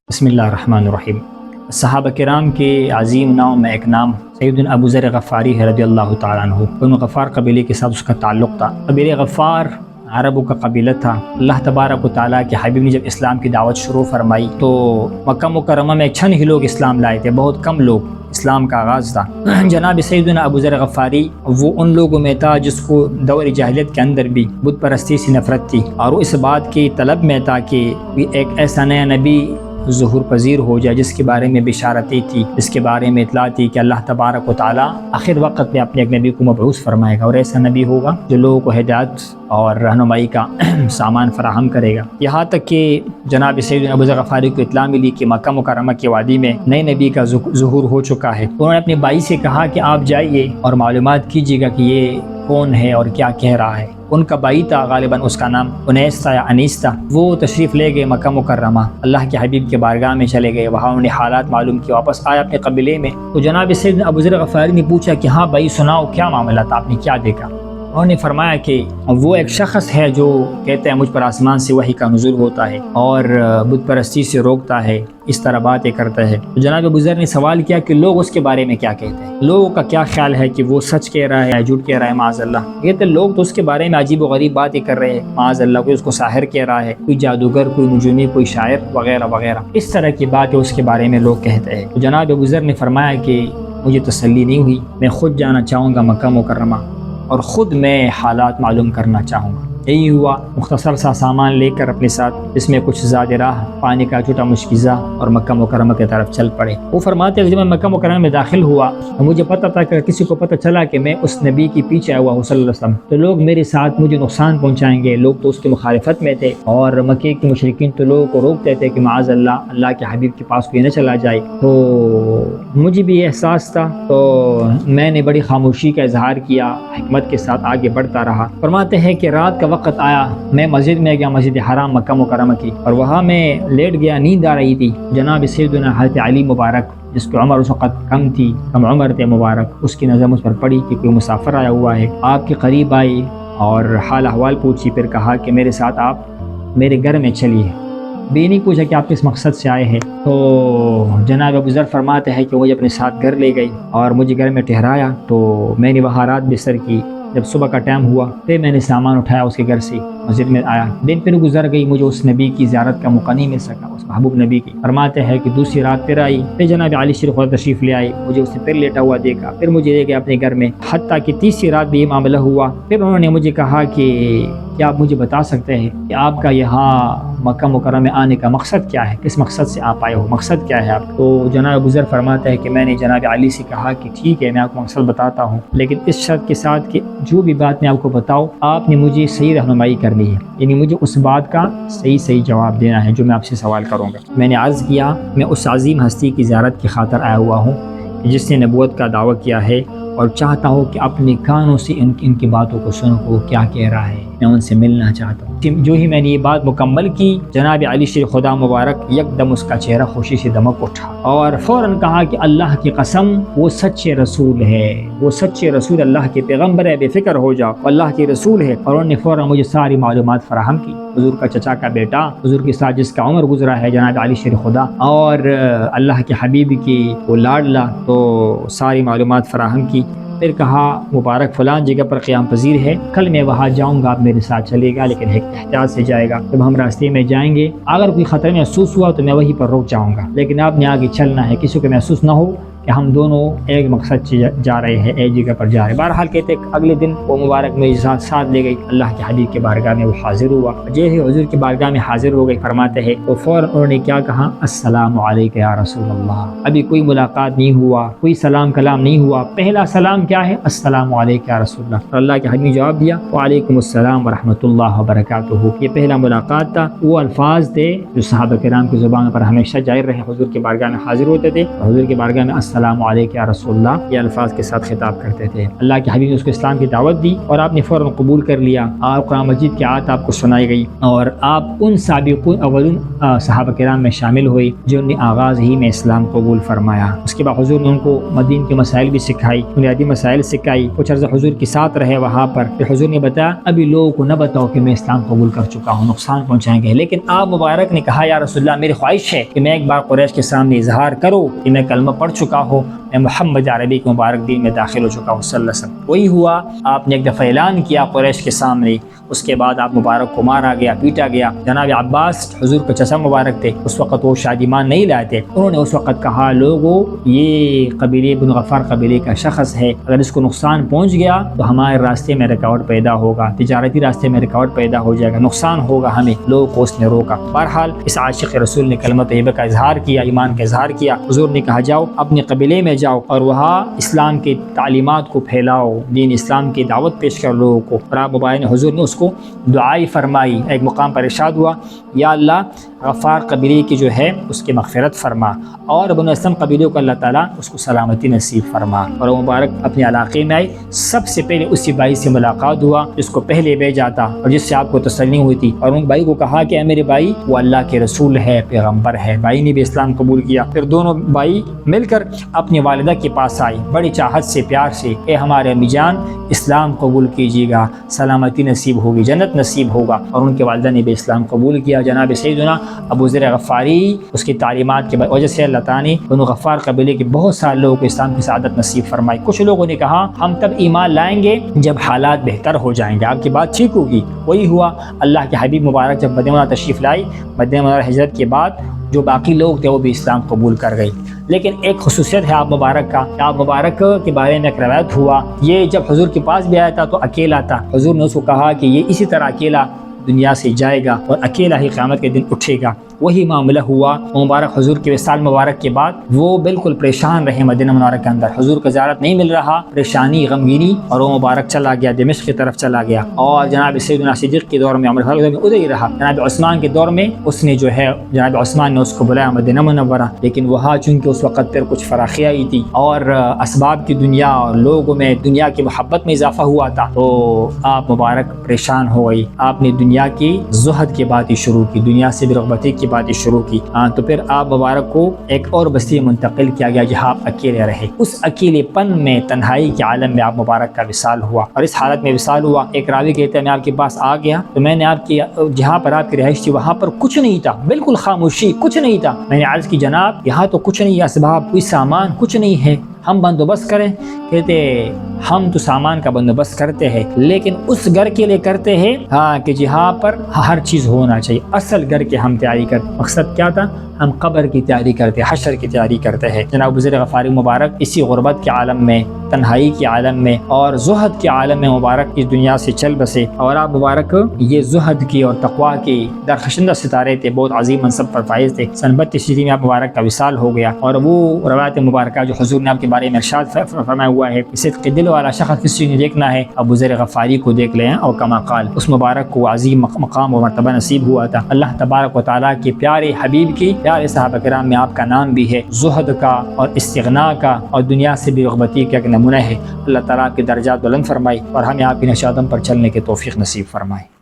بسم اللہ الرحمن الرحیم۔ صحابہ کرام کے عظیم نام میں ایک نام سیدنا ابو ذر غفاری ہے رضی اللہ تعالیٰ عنہ۔ بنو غفار قبیلے کے ساتھ اس کا تعلق تھا۔ قبیلہ غفار عربوں کا قبیلہ تھا۔ اللہ تبارک و تعالیٰ کے حبیب نے جب اسلام کی دعوت شروع فرمائی تو مکہ مکرمہ میں چند ہی لوگ اسلام لائے تھے، بہت کم لوگ۔ اسلام کا آغاز تھا۔ جناب سیدنا ابو ذر غفاری وہ ان لوگوں میں تھا جس کو دور جاہلیت کے اندر بھی بت پرستی سے نفرت تھی، اور وہ اس بات کی طلب میں تھا کہ ایک ایسا نیا نبی ظہور پذیر ہو جائے جس کے بارے میں بشارتیں تھی، جس کے بارے میں اطلاع تھی کہ اللہ تبارک و تعالیٰ آخر وقت میں اپنے ایک نبی کو مبعوث فرمائے گا، اور ایسا نبی ہوگا جو لوگوں کو ہدایت اور رہنمائی کا سامان فراہم کرے گا۔ یہاں تک کہ جناب سیدنا ابو ذر غفاری کو اطلاع ملی کہ مکہ مکرمہ کی وادی میں نئے نبی کا ظہور ہو چکا ہے۔ انہوں نے اپنے بھائی سے کہا کہ آپ جائیے اور معلومات کیجیے گا کہ یہ کون ہے اور کیا کہہ رہا ہے۔ ان کا بھائی تھا، غالباً اس کا نام انیس تھا یا انیس تھا۔ وہ تشریف لے گئے مکہ مکرمہ، اللہ کے حبیب کے بارگاہ میں چلے گئے، وہاں انہوں نے حالات معلوم کیے، واپس آئے اپنے قبیلے میں۔ تو جناب سیدنا ابو ذر غفاری نے پوچھا کہ ہاں بھائی سناؤ، کیا معاملہ تھا، آپ نے کیا دیکھا؟ انہوں نے فرمایا کہ وہ ایک شخص ہے جو کہتا ہے مجھ پر آسمان سے وحی کا نزول ہوتا ہے اور بت پرستی سے روکتا ہے، اس طرح باتیں کرتا ہے۔ تو جناب ابو ذر نے سوال کیا کہ لوگ اس کے بارے میں کیا کہتے ہیں، لوگوں کا کیا خیال ہے کہ وہ سچ کہہ رہا ہے یا جھوٹ کہہ رہا ہے؟ معاذ اللہ، کہتے لوگ تو اس کے بارے میں عجیب و غریب باتیں کر رہے ہیں، معاذ اللہ، کوئی اس کو ساحر کہہ رہا ہے، کوئی جادوگر، کوئی نجومی، کوئی شاعر وغیرہ وغیرہ، اس طرح کی باتیں اس کے بارے میں لوگ کہتے ہیں۔ تو جناب ابو ذر نے فرمایا کہ مجھے تسلی نہیں ہوئی، میں خود جانا چاہوں گا مکہ مکرمہ اور خود میں حالات معلوم کرنا چاہوں گا۔ یہی ہوا، مختصر سا سامان لے کر اپنے ساتھ، جس میں کچھ زاد راہ، پانی کا چھوٹا مشکیزہ، اور مکہ مکرمہ کی طرف چل پڑے۔ وہ فرماتے ہیں کہ جب میں مکہ مکرمہ میں داخل ہوا تو مجھے پتہ تھا کہ کسی کو پتہ چلا کہ میں اس نبی کے پیچھے آیا ہوا ہوں صلی اللہ علیہ وسلم تو لوگ میرے ساتھ مجھے نقصان پہنچائیں گے۔ لوگ تو اس کی مخالفت میں تھے، اور مکے کے مشرکین تو لوگوں کو روکتے تھے کہ معاذ اللہ، اللہ کے حبیب کے پاس کوئی نہ چلا جائے۔ تو مجھے بھی احساس تھا، تو میں نے بڑی خاموشی کا اظہار کیا، حکمت کے ساتھ آگے بڑھتا رہا۔ فرماتے ہیں کہ رات کا وقت آیا، میں مسجد میں گیا، مسجد حرام مکہ مکرمہ کی، اور وہاں میں لیٹ گیا، نیند آ رہی تھی۔ جناب سیدنا حضرت علی مبارک، جس کی عمر اس وقت کم عمر تھے مبارک، اس کی نظر مجھ پر پڑی کہ کوئی مسافر آیا ہوا ہے۔ آپ کے قریب آئی اور حال احوال پوچھی، پھر کہا کہ میرے ساتھ آپ میرے گھر میں چلیے۔ بھی نہیں پوچھا کہ آپ کس مقصد سے آئے ہیں۔ تو جناب ابو ذر فرماتے ہیں کہ مجھے اپنے ساتھ گھر لے گئی اور مجھے گھر میں ٹھہرایا، تو میں نے وہاں رات بسر کی۔ جب صبح کا ٹائم ہوا پھر میں نے سامان اٹھایا، اس کے گھر سے مسجد میں آیا۔ دن پھر گزر گئی، مجھے اس نبی کی زیارت کا موقع نہیں مل سکا، اس محبوب نبی کی۔ فرماتے ہیں کہ دوسری رات پھر آئی، پھر جناب علی شریف خدا تشریف لے آئی، مجھے اسے پھر لیٹا ہوا دیکھا، پھر مجھے لے گئے اپنے گھر میں، حتیٰ کہ تیسری رات بھی یہ معاملہ ہوا۔ پھر انہوں نے مجھے کہا کہ کیا آپ مجھے بتا سکتے ہیں کہ آپ کا یہاں مکہ مکرمہ میں آنے کا مقصد کیا ہے، کس مقصد سے آپ آئے ہو، مقصد کیا ہے آپ؟ تو جناب ابو ذر فرماتا ہے کہ میں نے جناب علی سے کہا کہ ٹھیک ہے، میں آپ کو مقصد بتاتا ہوں، لیکن اس شرط کے ساتھ کہ جو بھی بات میں آپ کو بتاؤں آپ نے مجھے صحیح رہنمائی کرنی ہے، یعنی مجھے اس بات کا صحیح جواب دینا ہے جو میں آپ سے سوال کروں گا۔ میں نے عرض کیا میں اس عظیم ہستی کی زیارت کی خاطر آیا ہوا ہوں جس نے نبوت کا دعویٰ کیا ہے، اور چاہتا ہوں کہ اپنے کانوں سے ان کی باتوں کو سنو کہ وہ کیا کہہ رہا ہے، میں ان سے ملنا چاہتا ہوں۔ جو ہی میں نے یہ بات مکمل کی، جناب علی شیر خدا مبارک یکدم اس کا چہرہ خوشی سے دمک اٹھا اور فوراً کہا کہ اللہ کی قسم وہ سچے رسول ہے، وہ سچے رسول، اللہ کے پیغمبر ہے، بے فکر ہو جاؤ، اللہ کے رسول ہے۔ اور انہوں نے فوراً مجھے ساری معلومات فراہم کی، حضور کا چچا کا بیٹا، حضور کے ساتھ جس کا عمر گزرا ہے جناب علی شیر خدا، اور اللہ کے حبیب کی وہ لاڈلا، تو ساری معلومات فراہم کی۔ پھر کہا مبارک فلان جگہ پر قیام پذیر ہے، کل میں وہاں جاؤں گا، آپ میرے ساتھ چلے گا، لیکن احتیاط سے جائے گا۔ جب ہم راستے میں جائیں گے اگر کوئی خطرہ محسوس ہوا تو میں وہیں پر رک جاؤں گا، لیکن آپ نے آگے چلنا ہے، کسی کو محسوس نہ ہو کہ ہم دونوں ایک مقصد سے جا رہے ہیں، ایک جگہ پر جا رہے ہیں۔ بہرحال کہتے اگلے دن وہ مبارک میرے ساتھ لے گئی، اللہ کے حبیب کے بارگاہ میں وہ حاضر ہوا۔ جیسے حضور کی بارگاہ میں حاضر ہو گئی، فرماتے ہیں تو فوراً انہوں نے کیا کہا، السلام علیکم یا رسول اللہ۔ ابھی کوئی ملاقات نہیں ہوا، کوئی سلام کلام نہیں ہوا، پہلا سلام کیا ہے، السلام علیکم یا رسول اللہ۔ اور اللہ کے حبیب نے جواب دیا وعلیکم السلام ورحمۃ اللہ وبرکاتہ۔ یہ پہلا ملاقات تھا، وہ الفاظ تھے جو صحابہ کرام کی زبان پر ہمیشہ جاری رہے، حضور کی بارگاہ میں حاضر ہوتے تھے اور حضور کی بارگاہ میں السلام علیک یا رسول اللہ، یہ الفاظ کے ساتھ خطاب کرتے تھے۔ اللہ کے حبیب نے اس کو اسلام کی دعوت دی اور آپ نے فوراً قبول کر لیا، اور قرآن مجید کی آیت آپ کو سنائی گئی اور آپ ان سابقون اولون صحابہ کرام میں شامل ہوئی جنہوں نے آغاز ہی میں اسلام قبول فرمایا۔ اس کے بعد حضور نے ان کو مدین کے مسائل بھی سکھائی، بنیادی مسائل سکھائی، کچھ عرصہ حضور کے ساتھ رہے وہاں پر۔ پھر حضور نے بتایا ابھی لوگوں کو نہ بتاؤ کہ میں اسلام قبول کر چکا ہوں، نقصان پہنچائیں گے، لیکن آپ مبارک نے کہا یا رسول اللہ میری خواہش ہے کہ میں ایک بار قریش کے سامنے اظہار کروں کہ میں کلمہ پڑھ چکا ہوں، میں محمد عربی کے مبارک دین میں داخل ہو چکا ہوں صلی اللہ علیہ وسلم۔ وہی ہوا، آپ نے ایک دفعہ اعلان کیا قریش کے سامنے، اس کے بعد آپ مبارک کو مارا گیا، پیٹا گیا۔ جناب عباس حضور کے چچا مبارک تھے، اس وقت وہ شادیمان نہیں لائے تھے، انہوں نے اس وقت کہا لوگوں یہ قبیلے بن غفار قبیلے کا شخص ہے، اگر اس کو نقصان پہنچ گیا تو ہمارے راستے میں رکاوٹ پیدا ہوگا، تجارتی راستے میں رکاوٹ پیدا ہو جائے گا، نقصان ہوگا ہمیں، لوگوں کو اس نے روکا۔ بہرحال اس عاشق رسول نے کلمہ طیبہ کا اظہار کیا، ایمان کا اظہار کیا۔ حضور نے کہا جاؤ اپنے قبیلے میں جاؤ اور وہاں اسلام کی تعلیمات کو پھیلاؤ، دین اسلام کی دعوت پیش کر لوگوں کو۔ اور آپ مبارک نے حضور نے اس کو دعائی فرمائی، ایک مقام پر ارشاد ہوا یا اللہ غفار قبیلے کی جو ہے اس کی مغفرت فرما، اور بنو اسلم قبیلے کو اللہ تعالیٰ اس کو سلامتی نصیب فرما۔ اور وہ مبارک اپنے علاقے میں آئی، سب سے پہلے اسی بھائی سے ملاقات ہوا جس کو پہلے بھیجا تھا اور جس سے آپ کو تسلی ہوئی تھی، اور ان بھائی کو کہا کہ اے میرے بھائی وہ اللہ کے رسول ہے، پیغمبر ہے۔ بھائی نے بھی اسلام قبول کیا۔ پھر دونوں بھائی مل کر اپنی والدہ کے پاس آئی، بڑی چاہت سے پیار سے، اے ہمارے امی جان اسلام قبول کیجیے گا، سلامتی نصیب ہوگی، جنت نصیب ہوگا۔ اور ان کے والدہ نے بھی اسلام قبول کیا۔ جناب سیدنا ابو ذر غفاری اس کی تعلیمات کی وجہ سے اللہ تعالیٰ نے بنو غفار قبیلے کے بہت سارے لوگوں کو اسلام کی سعادت نصیب فرمائی۔ کچھ لوگوں نے کہا ہم تب ایمان لائیں گے جب حالات بہتر ہو جائیں گے، آپ کی بات ٹھیک ہوگی۔ وہی ہوا، اللہ کے حبیب مبارک جب مدینہ منورہ تشریف لائی، مدینہ منورہ ہجرت کے بعد جو باقی لوگ تھے وہ بھی اسلام قبول کر گئے۔ لیکن ایک خصوصیت ہے آپ مبارک کا، آپ مبارک کے بارے میں ایک روایت ہوا، یہ جب حضور کے پاس بھی آیا تھا تو اکیلا تھا۔ حضور نے اس کو کہا کہ یہ اسی طرح اکیلا دنیا سے جائے گا اور اکیلا ہی قیامت کے دن اٹھے گا۔ وہی معاملہ ہوا مبارک حضور کے وصال مبارک کے بعد، وہ بالکل پریشان رہے مدینہ منورہ کے اندر، حضور کا زیارت نہیں مل رہا، پریشانی غمگینی، اور وہ مبارک چلا گیا دمشق کی طرف چلا گیا۔ اور جناب سیدنا صدیق کے دور میں، عمر فاروق میں ادھر ہی رہا۔ جناب عثمان کے دور میں اس نے جو ہے جناب عثمان نے اس کو بلایا مدینہ منورہ، لیکن وہاں چونکہ اس وقت پھر کچھ فراخی آئی تھی اور اسباب کی دنیا اور لوگوں میں دنیا کی محبت میں اضافہ ہوا تھا، تو آپ مبارک پریشان ہو گئی۔ آپ نے دنیا کی زہد کی باتیں شروع کی، دنیا سے برغبتی کی باتیں شروع کی۔ تو پھر آپ مبارک کو ایک اور بستی میں منتقل کیا گیا جہاں آپ اکیلے رہے۔ اس اکیلے پن میں، تنہائی کے عالم میں آپ مبارک کا وصال ہوا، اور اس حالت میں وصال ہوا، ایک راوی کہتے ہیں میں آپ کے پاس آ گیا تو میں نے آپ کی جہاں پر آپ کی رہائش تھی وہاں پر کچھ نہیں تھا، بالکل خاموشی، کچھ نہیں تھا۔ میں نے عرض کی جناب یہاں تو کچھ نہیں ہے، اسباب کوئی سامان کچھ نہیں ہے، ہم بندوبست کریں؟ کہتے ہم تو سامان کا بندوبست کرتے ہیں لیکن اس گھر کے لیے کرتے ہیں کہ جہاں پر ہر چیز ہونا چاہیے، اصل گھر کے ہم تیاری کرتے۔ مقصد کیا تھا؟ ہم قبر کی تیاری کرتے، حشر کی تیاری کرتے ہیں۔ جناب ابو ذر غفاری مبارک اسی غربت کے عالم میں، تنہائی کے عالم میں اور زہد کے عالم میں مبارک اس دنیا سے چل بسے، اور آپ مبارک یہ زہد کی اور تقوا کی درخشندہ ستارے تھے، بہت عظیم منصب پر فائز تھے۔ سن 32 میں آپ مبارک کا وصال ہو گیا، اور وہ روایت مبارکہ جو حضور نے آپ کے بارے میں ارشاد فرمایا ہوا ہے، صدق دل والا شخص کسی نے دیکھنا ہے ابو ذر غفاری کو دیکھ لیں، اور کما قال اس مبارک کو عظیم مقام و مرتبہ نصیب ہوا تھا۔ اللہ تبارک و تعالیٰ کے پیارے حبیب کی پیارے صحابہ کرام میں آپ کا نام بھی ہے، زہد کا اور استغنا کا اور دنیا سے بے رغبتی کا ایک نمونہ ہے۔ اللہ تعالیٰ آپ کے درجات بلند فرمائے اور ہمیں آپ کی نشادم پر چلنے کے توفیق نصیب فرمائے۔